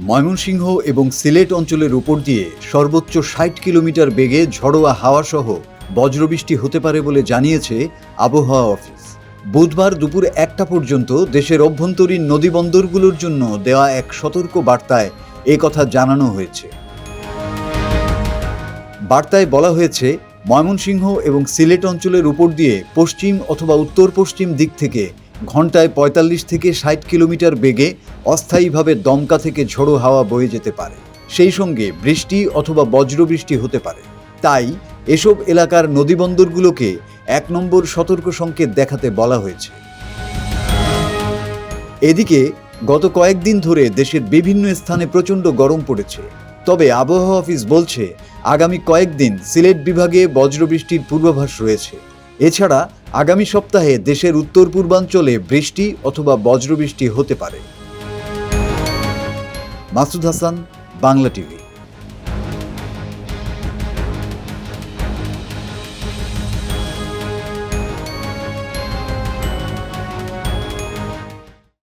ময়মনসিংহ এবং সিলেট অঞ্চলের উপর দিয়ে সর্বোচ্চ ৬০ কিলোমিটার বেগে ঝড়োয়া হাওয়াসহ বজ্রবৃষ্টি হতে পারে বলে জানিয়েছে আবহাওয়া অফিস। বুধবার দুপুর ১টা পর্যন্ত দেশের অভ্যন্তরীণ নদীবন্দরগুলোর জন্য দেওয়া এক সতর্ক বার্তায় কথা জানানো হয়েছে। বার্তায় বলা হয়েছে, ময়মনসিংহ এবং সিলেট অঞ্চলের উপর দিয়ে পশ্চিম অথবা উত্তর পশ্চিম দিক থেকে ঘন্টায় ৪৫ থেকে ৬০ কিলোমিটার বেগে অস্থায়ীভাবে দমকা থেকে ঝোড়ো হাওয়া বয়ে যেতে পারে। সেই সঙ্গে বৃষ্টি অথবা বজ্রবৃষ্টি হতে পারে। তাই এসব এলাকার নদীবন্দরগুলোকে ১ নম্বর সতর্ক সংকেত দেখাতে বলা হয়েছে। এদিকে গত কয়েকদিন ধরে দেশের বিভিন্ন স্থানে প্রচণ্ড গরম পড়েছে। তবে আবহাওয়া অফিস বলছে, আগামী কয়েকদিন সিলেট বিভাগে বজ্রবৃষ্টির পূর্বাভাস রয়েছে। এছাড়া আগামী সপ্তাহে দেশের উত্তর পূর্বাঞ্চলে বৃষ্টি অথবা বজ্রবৃষ্টি হতে পারে। মাসুদ হাসান, বাংলা টিভি।